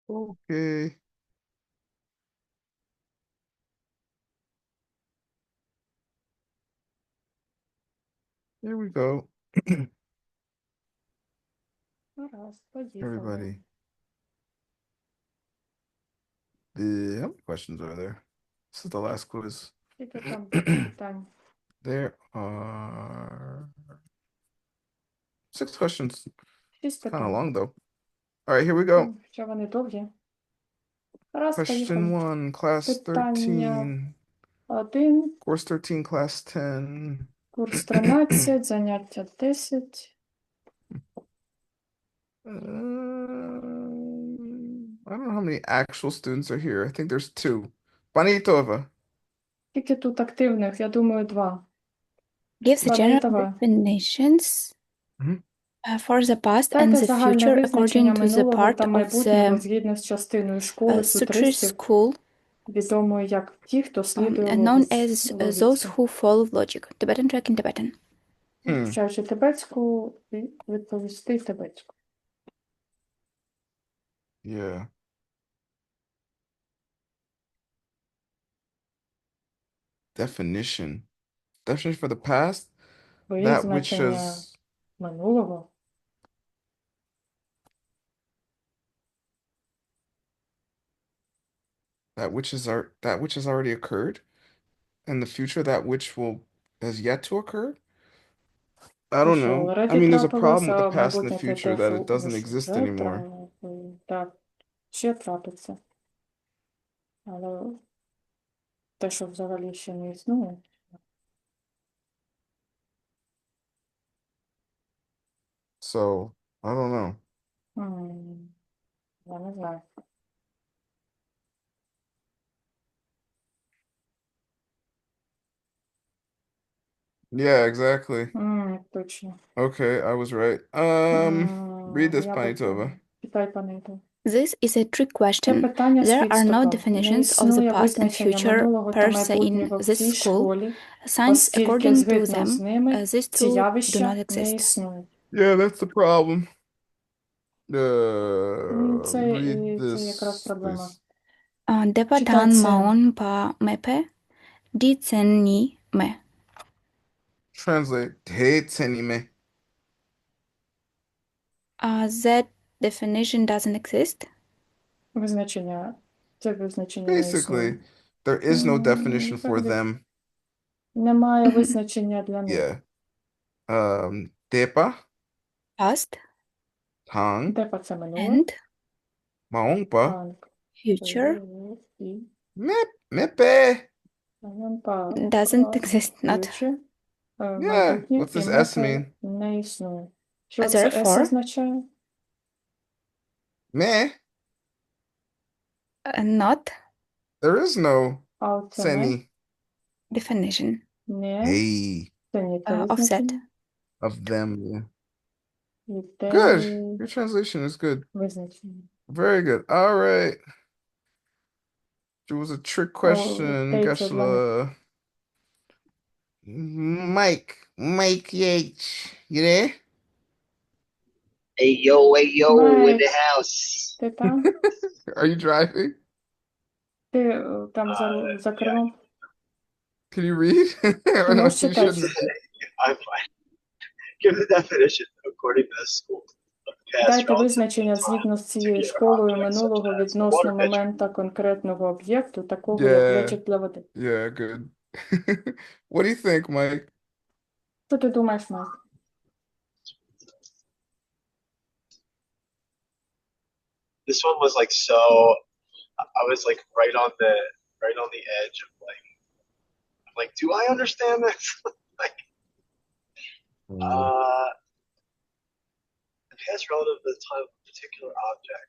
Okay. Here we go. Гаразд, поїхали. Everybody. How many questions are there? This is the last quiz. Скільки там питань? There are 6 questions. 6 It's kind of питань. long though. All right, here we go. Що вони довгі? Гаразд, Question поїхали. 1, class Питання 13. 1, Course 13, class 10. курс 13, заняття 10. I don't know how many actual students are here. I think there's 2. Panitova. Скільки тут активних? Я думаю, 2. Gives the general Планетова. definitions Mhm. For the past and Дайте the загальне future визначення according to the минулого part та of майбутнього the згідно з частиною школи Sutrist сутристів, school, відомою як ті, хто слідує known as those логіці. who follow logic. Tibetan track in Tibetan. Вивчаючи тибетську, відповісти тибетську. Yeah. Definition. Definition for the past. That which Визначення is минулого. that which has already occurred, and the future that which will has yet to occur. I don't Що know. I already mean, there's a problem трапилося, with the а past and the майбутнє це future те, that що it doesn't exist вже anymore. так, ще трапиться. Але те, що взагалі ще не існує. So, I don't know. Я не знаю. Yeah, exactly. Точно. Okay, I was right. Read this, Я Panitova. Питай, паниту. This is a trick Це question. питання з There are no підступом. Не definitions of the існує past and визначення future минулого та per se in майбутнього в this цій school. школі, Since оскільки according to згідно them, з ними these ці two do явища not не exist. існують. Yeah, that's the problem. Це Read якраз this, проблема. please. Depatan Читай це. maon pa mepe, di tsen ni me. Translate. Teitsenime. That definition doesn't exist. Визначення. Це визначення не існує. Basically, there is no definition for them. Немає визначення для них. Yeah. Tepa, Past Tang, Депа це минуле. and Maongpa, Танк. future І Mepe. Янпа. doesn't exist. Not. Future. Yeah, Майбутнє what's і this S мете mean? не існує. Що це S Therefore, означає? Me? not There is no А це не. Seni. definition Не. Hey, Це не те of that. визначення. of them. Yeah. І те Good. Your translation is good. визначення. Very good. All right. It was a trick question. те це для них. Mike Yates. You there? Hey yo, in Mike, the house. ти там? Are you driving? Ти там за кермом? Can you read? Or no, Можеш you читати? shouldn't. I'm fine. Give the definition according to the school. Past Дайте relative визначення to time, згідно з цією particular школою objects such минулого as the відносно water pitcher. момента конкретного об'єкту, такого як Yeah. глечик для води. Yeah, good. What do you think, Mike? Що ти думаєш, Майк? This one was like so. I was like right on the edge of like. I'm like, do I understand this? Like, the past relative to the time of a particular object.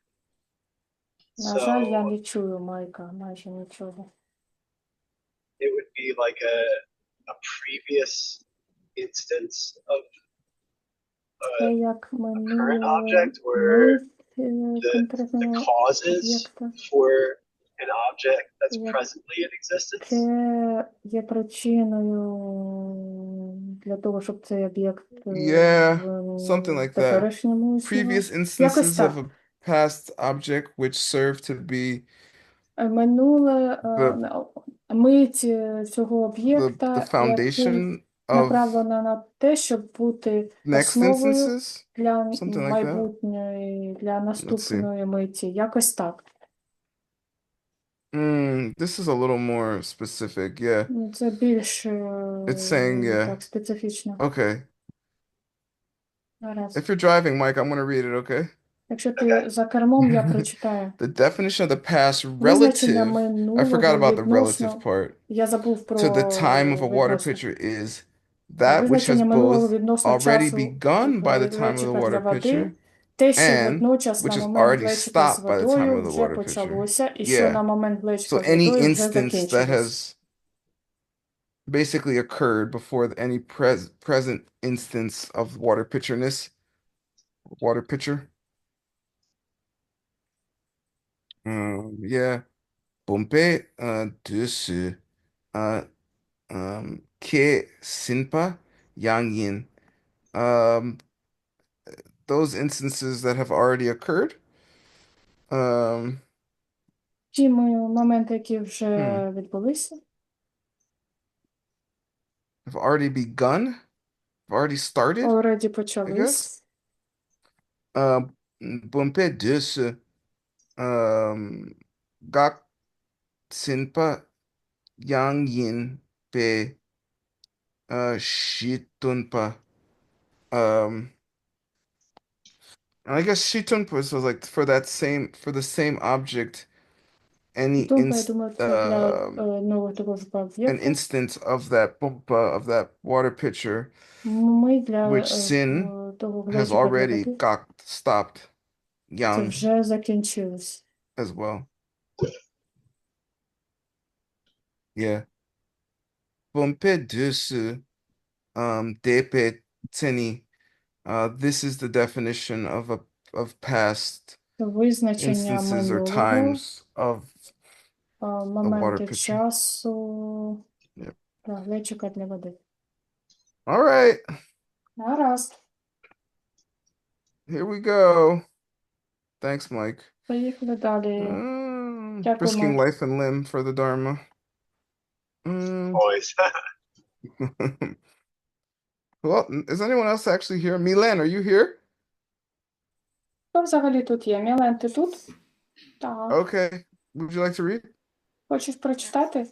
На жаль, я So не чую Майка, майже нічого. it would be like a previous instance of Це як current минуле object where мить the конкретного causes об'єкта. for an object that's Yeah. presently in existence. Це є причиною для того, щоб цей об'єкт Yeah, в something like that. теперішньому існував. Previous Якось instances of так. a past object which served to be Минуле the мить цього the об'єкта, який foundation of направлена на те, щоб бути next основою instances, для something like that. майбутньої, для Let's see. наступної миті. Якось так. This is a little more specific. Yeah, Це більш it's saying, yeah. так специфічно. Okay. Гаразд. If you're driving, Mike, I'm gonna read it, okay? Якщо ти за кермом, я прочитаю. The definition of the past Визначення relative, I forgot минулого about the relative відносно, part, я забув to the time of a про water відносно. pitcher is that which has Визначення минулого both відносно already часу begun by the time of the глечика для water води, pitcher те, що and водночас which на is момент already глечика з stopped by the time водою of the вже water pitcher. почалося, і що Yeah. на момент So глечика з any водою вже instance that закінчилось. has basically occurred before any present instance of water pitcherness, water pitcher. Yeah. Bompe desu ke sinpa yangyin. Um, those instances that have already occurred. Ті моменти, які вже відбулися, Have already begun, have already started, already I почались. guess. Bompe desu gak sinpa yangyin pe shitunpa. I guess shitunpa was like for the same object, any Думка, я думаю, це для нового такого ж an об'єкта. instance of that water pitcher, Ми для which sin того has глечика для already води, got stopped це young вже закінчилось. as well. Yeah. Bompe dusu depe teni. This is the definition of past Це визначення instances or минулого, times of a water моменти pitcher. часу Yep. для глечика для води. All right, Гаразд. here we go. Thanks, Mike. Поїхали далі. Дякую, Risking Майк. life and limb for the Dharma. Always. Well, is anyone else actually here? Milan, are you here? Хто взагалі тут є? Мілен, ти тут? Так. Okay. Would you like to read? Хочеш прочитати?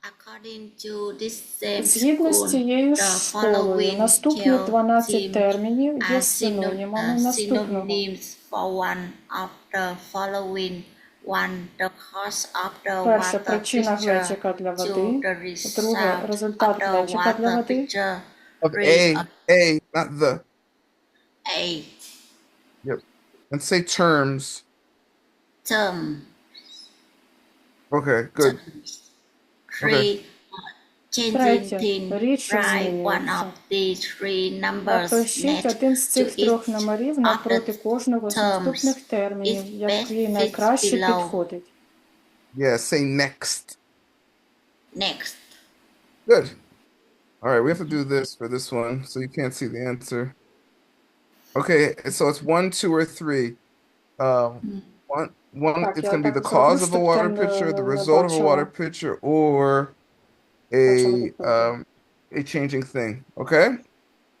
According to this same Згідно з school, цією the школою, following наступних 12 themes термінів є are синонімами наступного. synonyms for one of the following. One, the cause of the Перше, water причина pitcher. глечика для Two, води. the Друге, result результат of the глечика для water води. pitcher. Of Three, A, not the. A, Yep. And say terms. term. Okay, good. Three, changing Третє, thing. річ, що Write one змінюється. of these three numbers Напишіть next один з цих to трьох each номерів of навпроти the кожного з terms. наступних термінів, It який fits найкраще below. підходить. Yeah, say next. Next. Good. All right, we have to do this for this one, so you can't see the answer. Okay, so it's 1, 2, or 3. One, Так, it's я going to be так the зроблю, cause of a щоб water ти pitcher, the не result of a water бачила. pitcher, or Бачила a відповіді. a changing thing. Okay?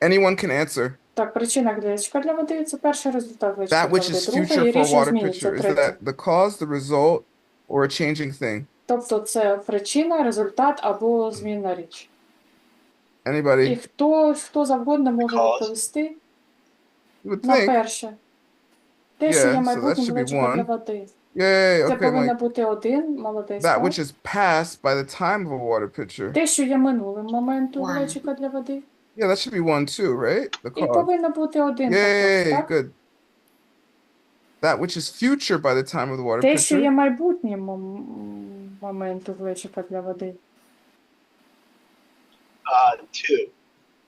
Anyone can answer. Так, причина глечика для води – це перший результат глечика That для which води. is Друге future є for a річ, що water зміниться. pitcher. Is Третє. that the cause, the result, or a changing thing? Тобто це причина, результат або змінна річ. І Anybody? хто завгодно може Cause. відповісти You would на think. перше. Те, що є Yeah, so that майбутнім should be глечика для 1. води. Yay, Це okay, повинно Mike. бути один, молодець. That Так? which is past by the time of a water pitcher. Те, що є минулим моменту One. глечика для води. Yeah, that should be 1 too, right? The І cause. повинно бути один також, Yay, так? good. That which is future by the time of the water Те, що є pitcher. майбутнім моменту глечика для води. 2.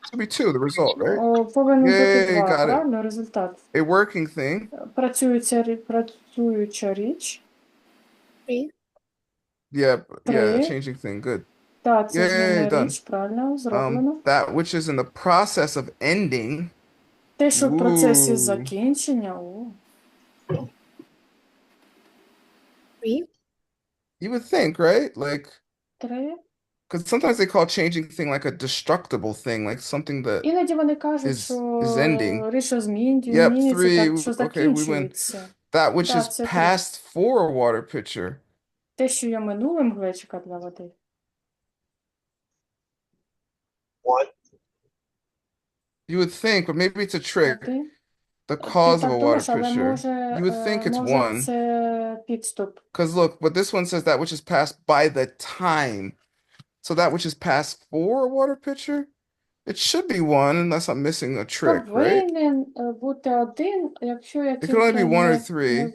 Should be 2, the result, right? Повинен бути Yay, два, got it. правильно? Результат. A working thing. Працююча річ. Yeah, yeah, a Три. changing thing. Good. Так, це Yay, змінна done. річ, правильно, зроблено. That which is in the process of ending. Те, що в процесі Ooh. закінчення. Three. You would think, right? Like, 3. because sometimes they call changing thing like a destructible thing, like something that Іноді вони кажуть, is ending. що річ, що Yep, змінюється, three. так, що Okay, we win. закінчується. That which Да, is це 3. past for a water pitcher. Те, що є минулим глечика для води. One. You would think, but maybe it's a trick. 1. The Ти cause of a так water думаєш, але pitcher. You would think it's може one. це підступ. Because look, but this one says that which is passed by the time. So that which is passed for a water pitcher, it should be one unless I'm missing a trick, right? Повинен бути 1, якщо я It could only тільки be one or не three.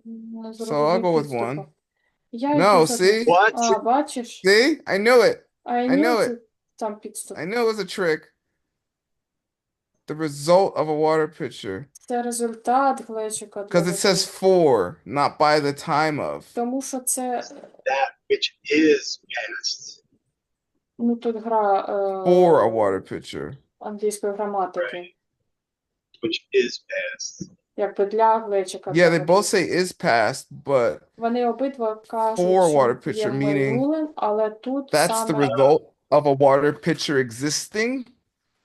не So I'll зробив go with підступу. one. Я йду No, з 1. see? What? Бачиш? See? I knew it. I I knew knew it. там підступ. I knew it was a trick. The result of a water pitcher. Це результат глечика для Because it says води. for, not by the time of. Тому що це, That which is past. ну тут гра For a water pitcher. англійської граматики. Which is past. Якби для глечика Yeah, для they води. both say is past, but Вони обидва кажуть, For water що є pitcher, meaning минулим, але тут that's the саме, result of a water pitcher existing.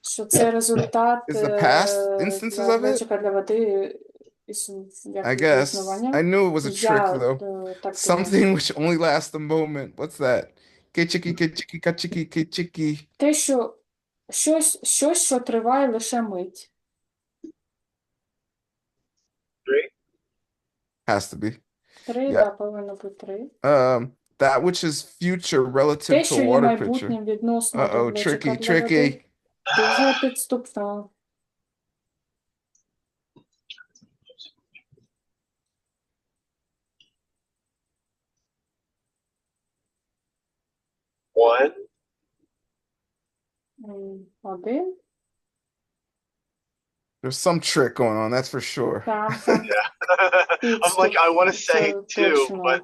що це результат Is the past instances для of it? глечика для води I як guess. існування. I knew it was a trick though. Так думаю. Something which only lasts a moment. What's that? Kechiki, kechiki, kachiki, kechiki. Те, що щось, що триває лише мить. Three. Has to be. 3, Yeah. да, повинно бути 3. That which is future relative Те, to що a є water pitcher. майбутнім відносно до Uh-oh, глечика tricky, для води. tricky. Дуже підступно. One. 1. There's some trick going on, that's for sure. Там Yeah. I'm like, I want to say Це two, точно. but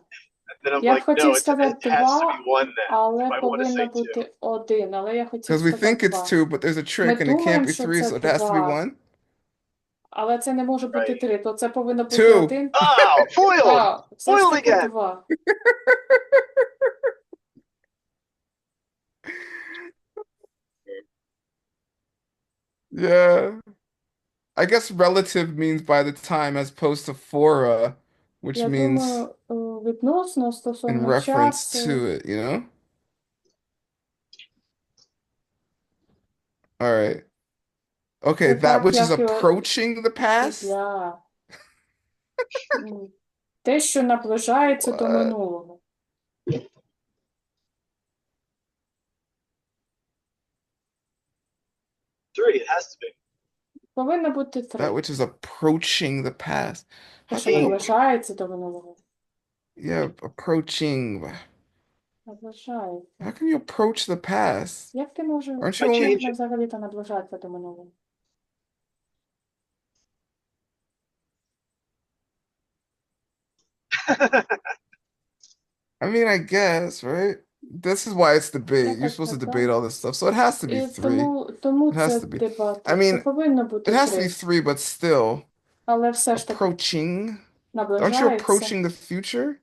then I'm Я б like, хотів no, it сказати has to 2, be one then. але I wanna повинно say two. бути 1, але я хотів Because we think сказати it's 2. two, but there's a trick and it can't думаємо, be що three, це so it has to be 2. one. Але це не може бути Right. 3, то це повинно бути Two. 1. Oh, foiled! Все ж Foiled таки again. 2. Yeah. I guess relative means by the time as opposed to fora, which Я means думаю, відносно in стосовно reference часу. to it, you know? All right. Okay, Це that так, which is як approaching the past? для те, що наближається до What? минулого. Three, it has to be. Повинно бути That 3. which is approaching the past. Те, How що can you, наближається до минулого. yeah, approaching. Наближається. How can you approach the past? Як ти можеш Aren't you only, Change it. взагалі-то наближатися до минулого? I mean, I guess, right? This is why it's debate. You're Якось supposed to так, debate all this stuff. So it has to be І three. тому It has це to be. дебат. I mean, Це повинно бути It has to be 3. three, but still, Але все ж таки approaching. Aren't you наближається. approaching the future?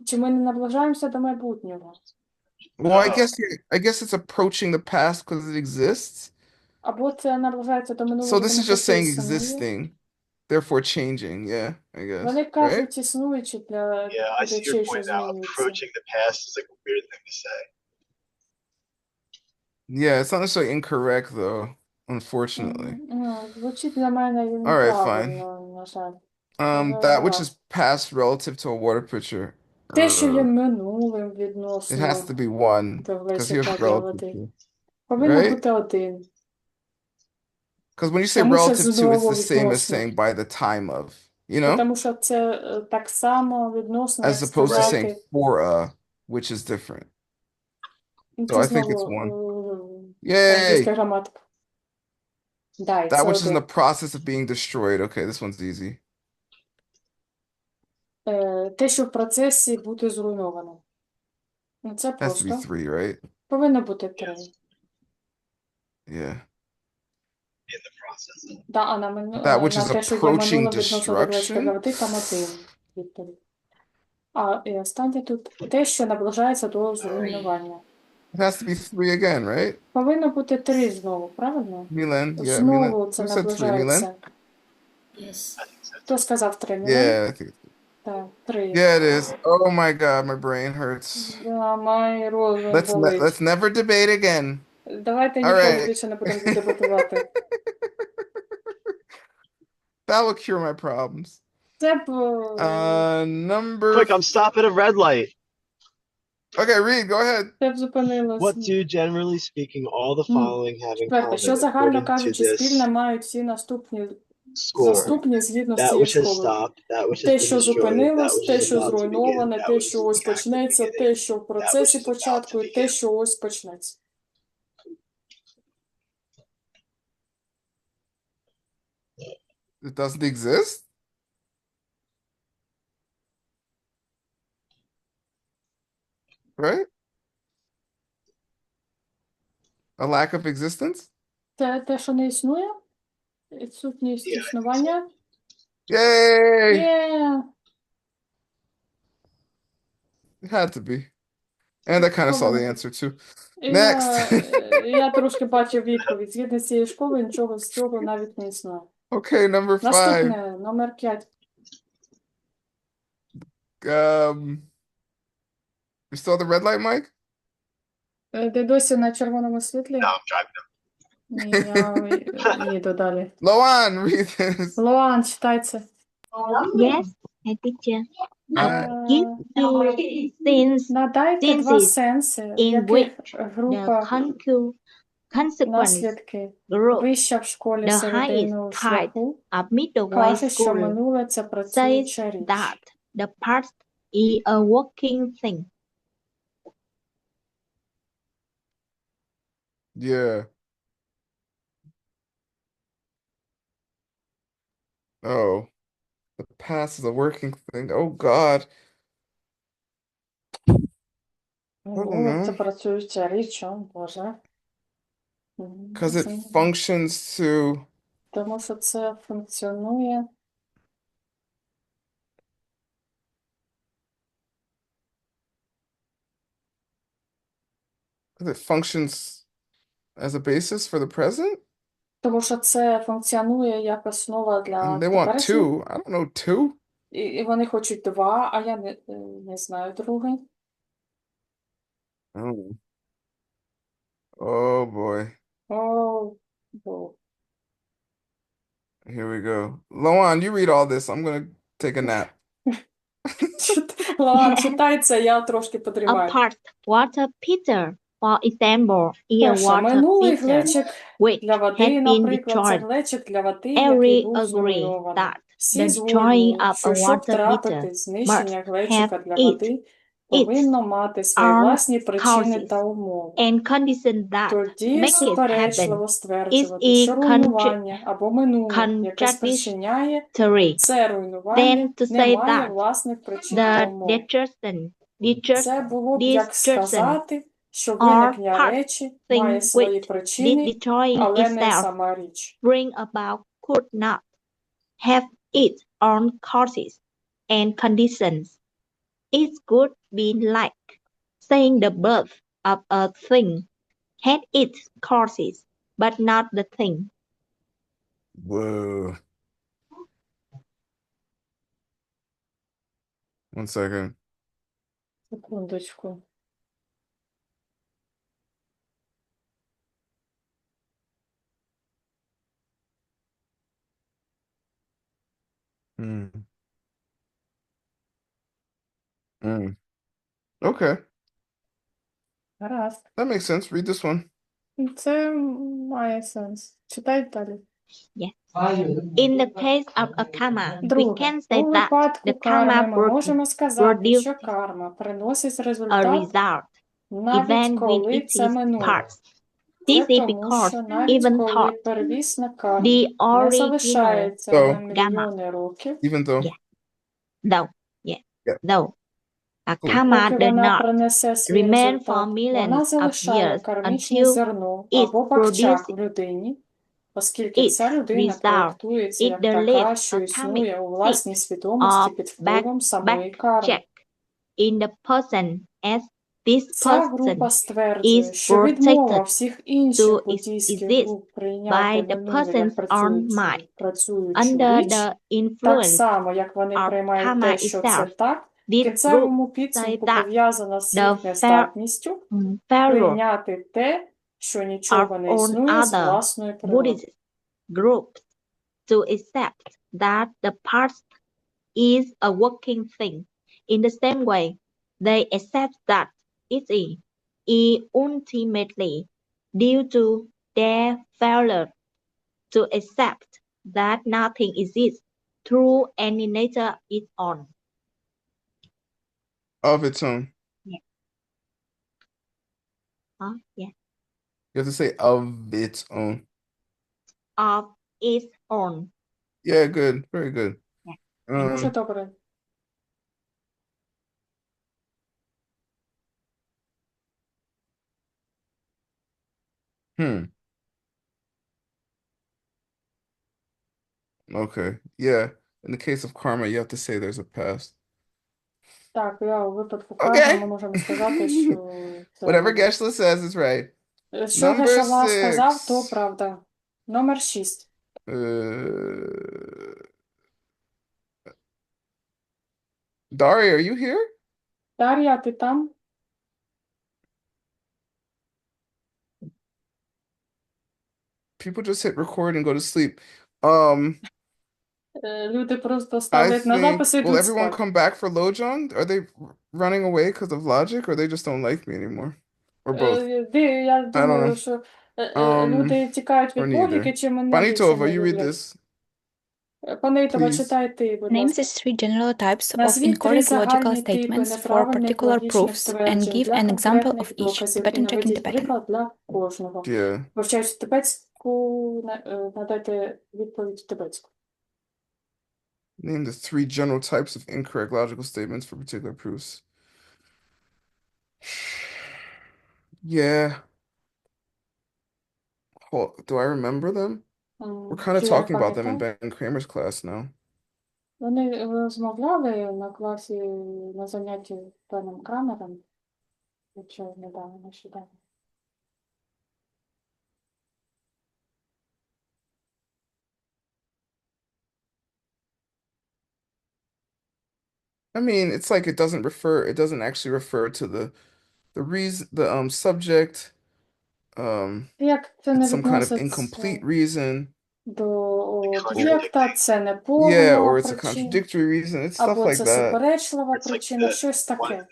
Чи ми не наближаємося до майбутнього? Well, I guess it's approaching the past because it exists. Або це наближається до минулого, So this тому is що just це saying існує? existing, therefore changing. Yeah, I guess. Вони Right? кажуть існуючі для Yeah, I see your речей, що point now. змінюються. Approaching the past is like a weird thing to say. Yeah, it's not necessarily incorrect though, unfortunately. Звучить для мене All right, fine. неправильно, на жаль. That which is past relative to a water pitcher. Те, що є минулим It відносно has to be one до because глечика here's для relative води. to. Повинно Right? бути 1. Because when you say Тому що relative to, it's знову the same as відносно. saying by the time of, you know? Тому що це так само відносно, As як opposed to saying сказати, for a, which is different. So це I think it's знову one. англійська Yay! граматика. Да, і That це which is in 1. the process of being destroyed. Okay, this one's easy. Те, що в процесі бути зруйновано. Ну, це Has to be просто. three, right? Повинно бути 3. Yeah. In the process. Да, а That which на is те, що є approaching минуле відносно до глечика для destruction. води, там 1 відповідь. І останнє тут те, що наближається до зруйнування. It has to be 3 again, right? Повинно бути 3 знову, правильно? Milan, yeah, Milan. Знову це Who said 3, Milan? наближається. Yes. I think so Хто too. сказав 3, Мілан? Yeah, I think. Так, 3. Yeah, it is. Oh my God, my brain hurts. Да, мій розум болить. Let's never debate again. Давайте All ніколи right. більше не будемо дебатувати. That will cure my problems. Це Number. Quick, I'm stopping at a red light. Okay, Reed, go ahead. Це б зупинилось. What do, generally speaking, all the following have in Четверте, що common загально according to кажучи, this спільне мають всі наступні school? заступні згідно з That цією which has школою. stopped, that which has Те, been що destroyed, that зупинилось, which те, is що about to begin, зруйноване, that те, which що is ось in fact the почнеться, beginning, те, що в that which процесі is about to початку, і те, begin. що ось почнеться. It doesn't exist? Right? A lack of existence? Це те, що не існує? Відсутність Yeah, існування? Yay! Є! It had to be. And I kind of saw the Повинно. answer too. І Next. я трошки бачив відповідь. Згідно з цією школою, нічого з цього навіть не існує. Okay, number 5. Наступне, номер 5. You still at the red light, Mike? Ти досі на червоному світлі? No, I'm driving them. Ні, я їду далі. Loan, read this. Лоан, читай це. Yes, teacher. Uh, Give you since Надайте два Senses сенси, в in яких which група the consequence наслідки group, вища в школі the серединного highest height шляху, of middle way каже, що school, минуле – це says працююча річ. that the past is a working thing. yeah. Oh, the past is a working thing. Oh God. Минуле – це know. працююча річ, о Боже. Because it functions to Тому що це функціонує. as a basis for the present. Тому що це функціонує як основа для And they want теперішнього. 2. I don't know 2. І вони хочуть 2, а я не знаю другий. Oh. Oh boy. О, бо. Here we go. Loan, you read all this. I'm gonna take a nap. Ладно, читай це, я трошки A подрімаю. part water pitcher, for example, is a Перше, water минулий pitcher глечик which для has води, been наприклад, це destroyed. глечик для води, Every який був agree зруйнований. that Всі the згодні, destroying of що a щоб water трапити pitcher знищення must глечика have для its води, повинно мати свої own власні причини causes та умови. and conditions that Тоді make it суперечливо happen. стверджувати, Is що it руйнування або минуле, яке contradictory? спричиняє це руйнування, Then to не say має that власних причин та the умов. destruction Це було б як destruction сказати, що or виникнення part речі thing має свої which this причини, destroying але не itself сама річ. bring about could not have its own causes and conditions. It could be like saying the birth of a thing had its causes, but not the thing. Whoa. One second. Секундочку. Hmm. Mm. Okay, Гаразд. that makes sense. Read this one. Це має сенс. Читай далі. In the case of a karma, we Друге, can у say that випадку the карми karma ми можемо сказати, produce що карма приносить a результат, result, навіть even when коли it це is минуле. past. Це This is тому, because що навіть even коли thought первісна карма the не original залишається So, на мільйони років, even though. though, Yeah. though a Cool. karma поки does вона not принесе свій remain результат, for вона millions of залишає years кармічне until зерно it або бахчак produces в людині, оскільки its ця людина result. проєктується It як the така, lives що a існує karmic у власній seed свідомості of під впливом самої карми. check. in the person as this Ця група person стверджує, is що відмова protected всіх інших to буддійських exist груп прийняти by the минуле person's як own mind. працюючу Under річ, the так influence само, як вони of приймають karma те, що це itself, так, в this group кінцевому say підсумку that пов'язана з the їх нездатністю Pharaoh прийняти те, що or нічого не on існує з other власної природи. Buddhist groups to accept that the past is a working thing. In the same way, they accept that it is ultimately due to their failure to accept that nothing exists through any nature its own. Of its own. Yeah. You have to say of its own. Of its own. Yeah, good. Very good. Дуже добре. Okay. Yeah. In the case of karma, you have to say there's a past. Так, у випадку карми Okay. ми можемо сказати, що Whatever це... Geshe says is right. Що Number Гешала сказав, то 6. правда. Номер 6. Dari, are you here? Дар'я, ти там? People just hit record and go to sleep. Люди просто I ставлять на запис і think, will йдуть everyone спати. come back for Lojong? Are they running away because of logic, or they just don't like me anymore? Or both? Я I don't думаю, know. що люди тікають Or від neither. логіки, чи мене більше Panitova, не you read люблять. this, Панейтова, please. читай ти, будь Names ласка. the three general types of Назвіть три incorrect logical загальні типи statements for неправильних particular логічних proofs and стверджень give для an example of конкретних each. доказів і Tibetan check in наведіть Tibetan. приклад для кожного. Yeah. Вивчаючи тибетську, надайте відповідь тибетську. Name the three general types of incorrect logical statements for particular proofs. Yeah. Do I remember them? We're kind of Чи я talking about them in пам'ятаю? Ben Kramer's class now. Вони розмовляли на класі, на занятті паном Крамером, якщо нещодавно. I mean, it's like it doesn't actually refer to the reason, the subject. Як це It's не some kind of відноситься incomplete reason. до Or, об'єкта, це не yeah, повна or it's a причина, contradictory reason. It's stuff або like це that. суперечлива It's like причина, the щось one таке. that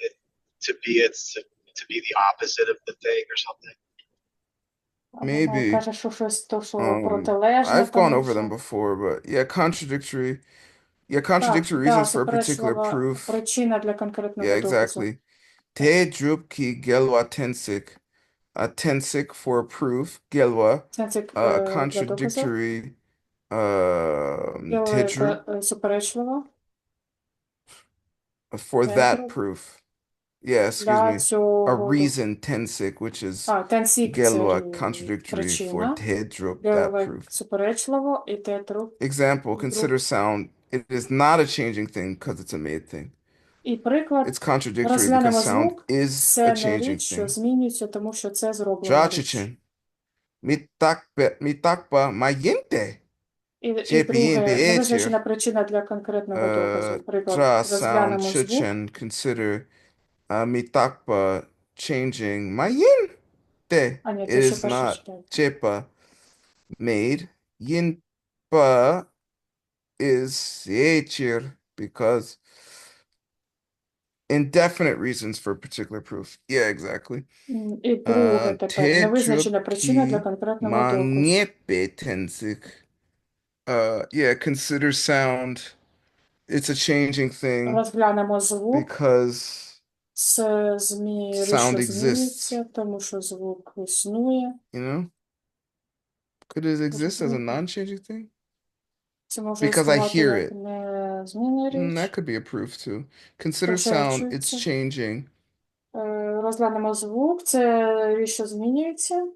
to be the opposite of the thing or something. А вона Maybe. каже, що щось то, що протилежне I've gone over тому them що. before, but yeah, contradictory. Yeah, Так, contradictory да, reasons for a particular суперечлива proof. причина для конкретного Yeah, доказу. exactly. Te drupki gelwa tensik. A tensik for a proof. Gelwa. Сенсик A для доказу. contradictory. Це Tedru суперечлива for that Тедруп proof. Yeah, excuse для me. A цього reason tensik, which is тенсік це gelwa contradictory for причина, tedrup, that гелове proof. суперечливо і тетруп Example, consider друг. sound. It is not a changing thing because it's a made thing. І приклад, It's contradictory because розглянемо sound звук, is a це не changing річ, що thing. змінюється, тому що це зроблена річ. Jachichen. Mitakpa mayente. І друге, JPN невизначена причина для конкретного доказу. Приклад, Tra sound розглянемо звук. chichen. Consider mitakpa changing mayente. А ні, It ти ще is перше not читай. chepa made. Yinpa is yechir because indefinite reasons for a particular proof. Yeah, exactly. І друге тепер, невизначена причина для конкретного доказу. Manepetensik. Yeah, consider sound. It's a changing thing Розглянемо звук. because Це річ, що sound змінюється, exists. тому що звук існує. You know? Could it exist as a Звук non-changing thing? це може Because I існувати hear як it. незмінна That річ. could be a proof too. Consider Що sound, it's чується. changing Розглянемо звук, це річ, що змінюється.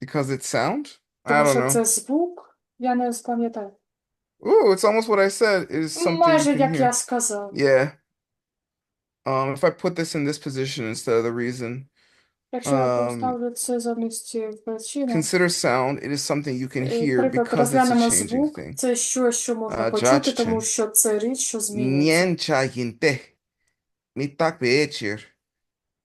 because it's sound? I Тому don't що know. це звук, я не пам'ятаю. Ooh, it's almost what I said. It is something you Майже can як hear. я сказав. Yeah. If I put this in this position instead of the reason, Якщо я um, поставлю це замість причини, consider sound. It is something you can hear приклад, because it's a розглянемо changing звук, thing. це щось, що можна почути, тому Judge що це річ, що змінюється. Nyenchayinte. Mitak beechir.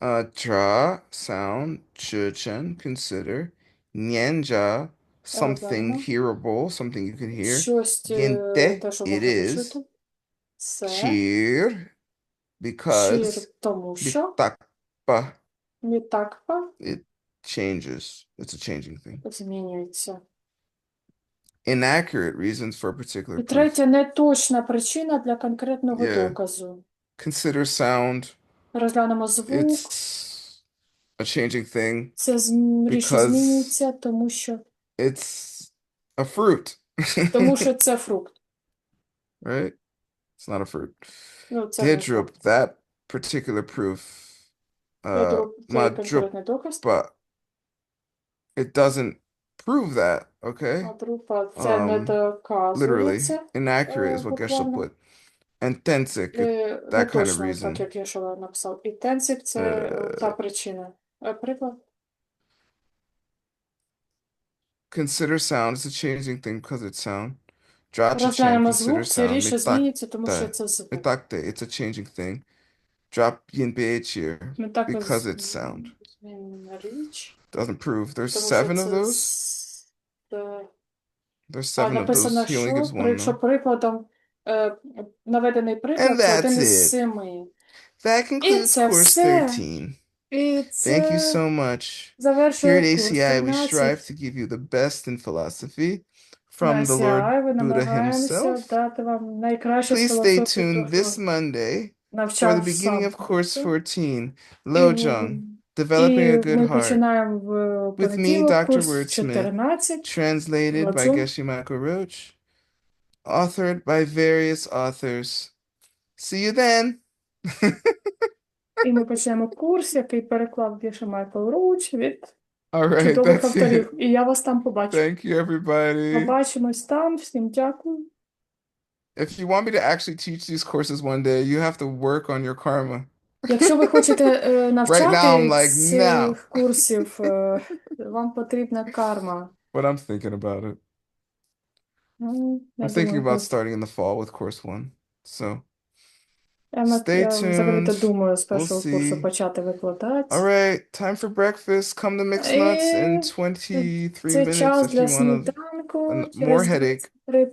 Tra sound. Chuchen. Consider. Nyenja. Something Розглянемо. hearable. Something you can hear. Щось, Yente. те, що It можна is. почути. Це Cheer. чір, Because. тому що Mitakpa. мітакпа It changes. It's a changing thing. змінюється. Inaccurate reasons for a particular І proof. третє, неточна причина для конкретного Yeah. доказу. Consider sound. Розглянемо звук. It's a changing thing. Це річ, що because змінюється, тому що it's a fruit. тому що це фрукт. Right? It's not a fruit. Ну, це не Didrup, фрукт. that particular proof. Це конкретний доказ. But it doesn't prove that, okay? Мадрупа це не Literally. доказується. Inaccurate is what Geshe буквально. put. And tensic, that Не kind of точно, reason. так як я ще написав. І тенсик це та причина. Приклад. Consider sound is a changing thing because it's sound. Drachichen, Розглянемо consider звук, це річ, що sound. змінюється, тому що це звук. Mitakte, it's a changing thing. Drop yin beechir Ми так because it's sound. змінна річ. Doesn't prove. There's Тому що 7 of це those. There's 7 of написано, those. He only gives що, one що though. прикладом, наведений приклад, And це один that's із it. 7. That concludes це course все. 13. І Thank you це so much. Here завершує at курс ACI, we 13. strive to give you the best in philosophy На from the Lord ACI ви Buddha намагаємося himself. дати вам найкраще з Please stay філософії tuned того, this Monday for навчав the beginning of сам. course 14, І, Lojong, Developing a Good ми Heart, починаємо в with me, понеділок Dr. курс Wordsmith, 14. translated by Лоджун. Geshe Michael Roach, authored by various authors. See you then. І ми почнемо курс, який переклав Geshe Michael Roach від All right, чудових that's it. авторів. І я вас там побачу. Thank you, everybody. Побачимось там. Всім дякую. If you want me to actually teach these courses one day, you have to work on your karma. Якщо ви хочете Right now, I'm навчати like, no. цих курсів, вам потрібна карма. But I'm thinking about it. Я I'm thinking думаю, about starting in the fall with course 1. So, я stay взагалі-то tuned. думаю з We'll першого курсу see. почати викладати. All right, time for breakfast. Come to Mixed І Nuts in 23 це minutes час if для you want сніданку. more Через headache. 23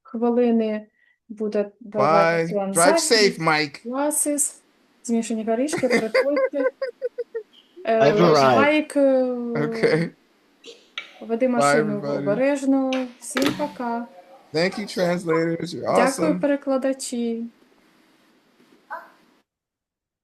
хвилини буде Bye. проведено Drive safe, Mike. класи, змішані горішки, приходьте. I've arrived. Байк, Okay. веди Bye, машину everybody. обережно. Всім пока. Thank you, translators. You're Дякую, awesome. перекладачі.